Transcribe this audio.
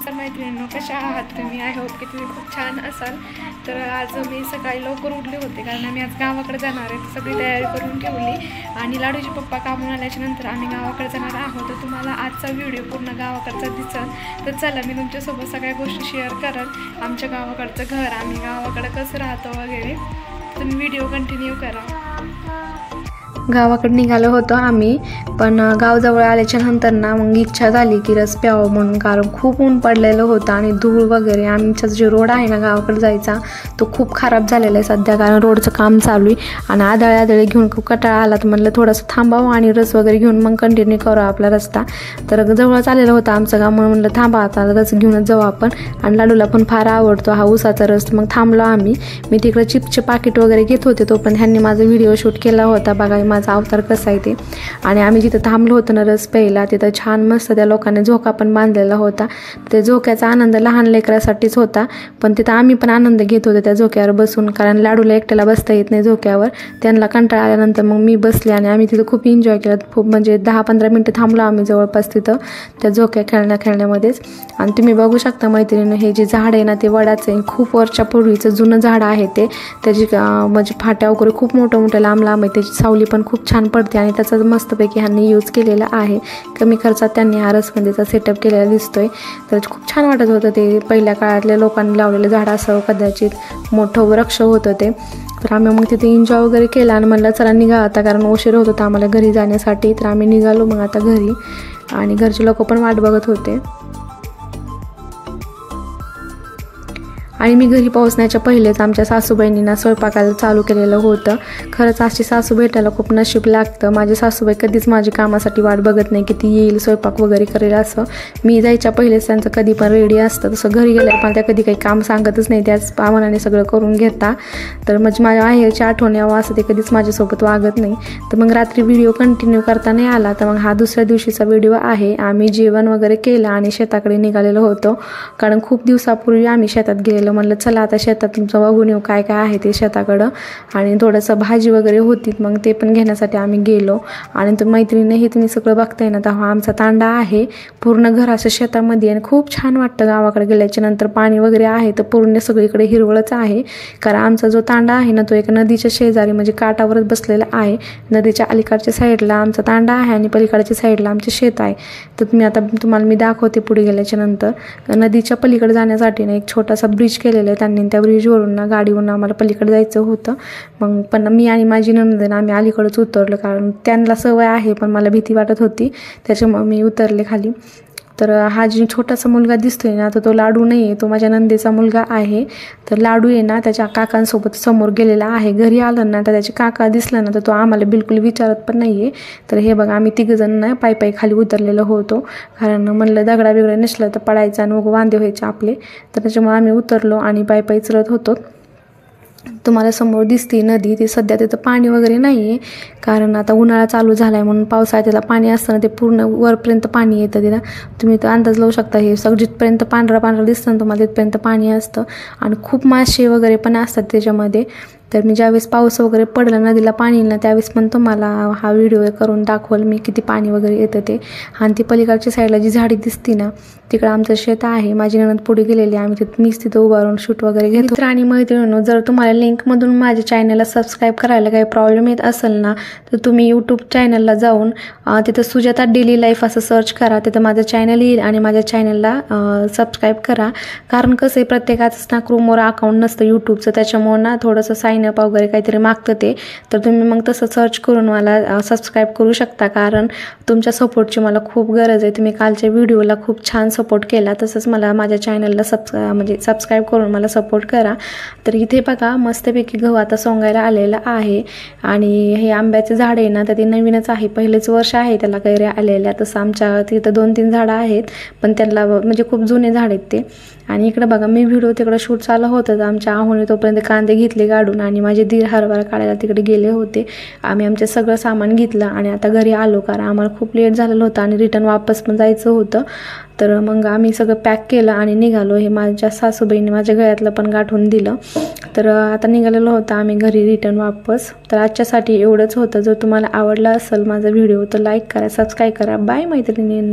नमस्कार मैत्रिणींनो, कशा आहात तुम्ही? आय होप की तुम्ही खूप छान असाल. तर आज मी सकाळी लवकर उठले होते कारण आम्ही आज गावाकडे जाणार आहे. सगळी तयारी करून ठेवली आणि लाडूचे पप्पा कामून आल्याच्या नंतर आम्ही गावाकडे जाणार आहोत. तर तुम्हाला आजचा व्हिडिओ पूर्ण गावाकडचा दिसेल. तर चला मी तुमच्यासोबत सगळ्या गोष्टी शेअर करेन. आमच्या गावाकडचं घर, आम्ही गावाकडे कसं राहतो वगैरे. तुम्ही व्हिडिओ कंटिन्यू करा. गावाकडे निघालो होतो आम्ही, पण गावजवळ आल्याच्या नंतर ना मग इच्छा झाली की रस प्यावं म्हणून, कारण खूप ऊन पडलेलं होतं आणि धूळ वगैरे. आमचा जो रोड आहे ना गावाकडे जायचा तो खूप खराब झालेला आहे सध्या, कारण रोडचं काम चालू आहे आणि आदळे घेऊन खूप कंटाळा आला. तर म्हटलं थोडंसं थांबावं आणि रस वगैरे घेऊन मग कंटिन्यू करू आपला रस्ता. तर जवळच आलेलं होतं आमचं गाव म्हणून म्हटलं थांबा आता रस घेऊनच जाऊ आपण. आणि लाडूला पण फार आवडतो हा ऊसाचा रस. मग थांबलो आम्ही. मी तिकडे चिप्सचे पाकिट वगैरे घेत होते, तो पण ह्यांनी माझा व्हिडिओ शूट केला होता. बघा माझा अवतार कसा आहे ते. आणि आम्ही जिथं थांबलो होतो ना रस प्यायला, तिथं छान मस्त त्या लोकांनी झोका पण बांधलेला होता. त्या झोक्याचा आनंद लहान लेकरासाठीच होता, पण तिथं आम्ही पण आनंद घेत होतो त्या झोक्यावर बसून, कारण लाडूला एकट्याला बसता येत नाही झोक्यावर. त्यांना कंटाळा आल्यानंतर मग मी बसले आणि आम्ही तिथं खूप एन्जॉय केलं. खूप म्हणजे 10-15 मिनटं थांबलो आम्ही जवळपास तिथं त्या झोक्या खेळण्यामध्येच. आणि तुम्ही बघू शकता मैत्रिणी, हे जे झाड आहे ना ते वडाचं आहे. खूप वर्षापूर्वीचं जुनं झाड आहे ते. त्याची म्हणजे फाट्या वगैरे खूप मोठं लांब आहे. त्याची सावली पण खूप छान पडते आणि त्याचा मस्तपैकी ह्यांनी यूज केलेला आहे. कमी खर्चात त्यांनी हा रसमंदीचा सेटअप केलेला दिसतोय. तर खूप छान वाटत होतं ते. पहिल्या काळातल्या लोकांनी लावलेलं झाड असं कदाचित मोठं वृक्ष होतं ते. तर आम्ही मग तिथे एन्जॉय वगैरे केला आणि म्हणलं चला निघा आता, कारण उशीर होत होता आम्हाला घरी जाण्यासाठी. तर आम्ही निघालो मग आता घरी, आणि घरचे लोक पण वाट बघत होते. आणि मी घरी पोहोचण्याच्या पहिलेच आमच्या सासूबाईंना स्वयंपाकाला चालू केलेलं होतं. खरंच अशी सासू भेटायला खूप नशीब लागतं. माझी सासूबाई कधीच माझी कामासाठी वाट बघत नाही की ती येईल स्वयंपाक वगैरे करेल असं. मी जायच्या पहिलेच त्यांचं कधी पण रेडी असतं. तसं घरी गेल्यावर पण त्या कधी काही काम सांगतच नाही, त्याच मनाने सगळं करून घेता. तर म्हणजे माझ्या आईची आठवण यावं असं ते कधीच माझ्यासोबत वागत नाही. तर मग रात्री व्हिडिओ कंटिन्यू करता नाही आला, तर मग हा दुसऱ्या दिवशीचा व्हिडिओ आहे. आम्ही जेवण वगैरे केलं आणि शेताकडे निघालेलो होतो, कारण खूप दिवसापूर्वी आम्ही शेतात गेलेलो. म्हणलं चला आता शेतात तुमचं बघून येऊ काय काय आहे ते शेताकडं. आणि थोडंसं भाजी वगैरे होती, मग ते पण घेण्यासाठी आम्ही गेलो. आणि तो मैत्रिणी हे तुम्ही सगळं बघताय ना, तर हा आमचा तांडा आहे. पूर्ण घर असं शेतामध्ये आणि खूप छान वाटतं गावाकडे गेल्याच्या नंतर. पाणी वगैरे आहे तर पूर्ण सगळीकडे हिरवळच आहे, कारण आमचा जो तांडा आहे ना तो एक नदीच्या शेजारी म्हणजे काठावरच बसलेला आहे. नदीच्या अलीकडच्या साईडला आमचा तांडा आहे आणि पलीकडच्या साईडला आमचे शेत आहे. तर तुम्हाला मी दाखवते पुढे गेल्याच्या नंतर. नदीच्या पलीकडे जाण्यासाठी ना एक छोटासा ब्रिज केलेलं आहे त्यांनी. त्या ब्रिजवरून ना गाडीवरून आम्हाला पलीकडे जायचं होतं. मग पण मी आणि माझी नणंद आम्ही अलीकडेच उतरलो, कारण त्यांना सवय आहे पण मला भीती वाटत होती, त्याच्यामुळे मी उतरले खाली. तर हा जो छोटासा मुलगा दिसतोय ना, तर तो लाडू नाही आहे, तो माझ्या नंदेचा मुलगा आहे. तर लाडू आहे ना त्याच्या काकांसोबत समोर गेलेला आहे. घरी आलं ना तर त्याचे काका दिसलं ना तर तो आम्हाला बिलकुल विचारत पण नाही आहे. तर हे बघा आम्ही तिघजण ना पायी खाली उतरलेलो होतो, कारण म्हणलं दगडा बिगडा नसलं तर पडायचा आणि मग वांदे व्हायचे आपले. तर त्याच्यामुळे आम्ही उतरलो आणि पायी चलत होतो. तुम्हाला समोर दिसते नदी. ती सध्या तिथं पाणी वगैरे नाही आहे, कारण आता उन्हाळा चालू झाला आहे म्हणून पावसाळ्यात त्याला पाणी असताना ते पूर्ण वरपर्यंत पाणी येतं तिला. तुम्ही तर अंदाज लावू शकता. हे सगळं जिथपर्यंत पांढरं दिसतं ना तुम्हाला तिथपर्यंत पाणी असतं आणि खूप मासे वगैरे पण असतात त्याच्यामध्ये. तर मी ज्यावेळेस पाऊस वगैरे पडला नदीला पाणी येईल ना त्यावेळेस पण तुम्हाला हा व्हिडिओ करून दाखवल मी किती पाणी वगैरे येतं ते. आणि ती पलीकडच्या साईडला जी झाडी दिसती ना तिकडं आमचं शेत आहे. माझी नणंद पुढे गेलेली, मीच तिथं उभा राहून शूट वगैरे घेतो. मित्र आणि मैत्रिणींनो, जर तुम्हाला लिंकमधून माझ्या चॅनलला सबस्क्राईब करायला काही प्रॉब्लेम येत असेल ना, तर तुम्ही यूट्यूब चॅनलला जाऊन तिथं सुजाता डेली लाईफ असं सर्च करा. तिथं माझं चॅनल येईल आणि माझ्या चॅनलला सबस्क्राईब करा. कारण कसं आहे प्रत्येकाचंच ना क्रोमवर अकाउंट नसतं यूट्यूबचं, त्याच्यामुळे ना थोडंसं साईनअप वगैरे काहीतरी मागतं ते. तर तुम्ही मग तसं सर्च करून मला सबस्क्राईब करू शकता, कारण तुमच्या सपोर्टची मला खूप गरज आहे. तुम्ही कालच्या व्हिडिओला खूप छान सपोर्ट केला, तसंच मला माझ्या चॅनलला सबस्क्राईब करून मला सपोर्ट करा. तर इथे बघा मस्तपैकी गहू आता सोंगायला आलेला आहे. आणि हे आंब्याचे झाड आहे ना तर ते नवीनच आहे, पहिलेच वर्ष आहे त्याला कैऱ्या आलेल्या. तसं आमच्या तिथं 2-3 झाडं आहेत, पण त्यांना म्हणजे खूप जुने झाड आहेत ते. आणि इकडे बघा मी व्हिडिओ तिकडे शूट चालू होतं, तर आमच्या आहोने तोपर्यंत कांदे घेतले काढून आणि माझे दीर हरभरा काढायला तिकडे गेले होते. आम्ही आमचं सगळं सामान घेतलं आणि आता घरी आलो, कारण आम्हाला खूप लेट झालेलं होतं आणि रिटर्न वापस पण जायचं होतं. तर मग आम्ही सगळं पॅक केलं आणि निघालो. हे माझ्या सासूबाईंनी माझ्या गळ्यातलं पण गाठून दिलं. तर आता निघालेलो होतं आम्ही घरी रिटर्न वापस. तर आजच्यासाठी एवढंच होतं. जर तुम्हाला आवडला असेल माझा व्हिडिओ तर लाईक करा, सबस्क्राईब करा. बाय मैत्रिणींनो.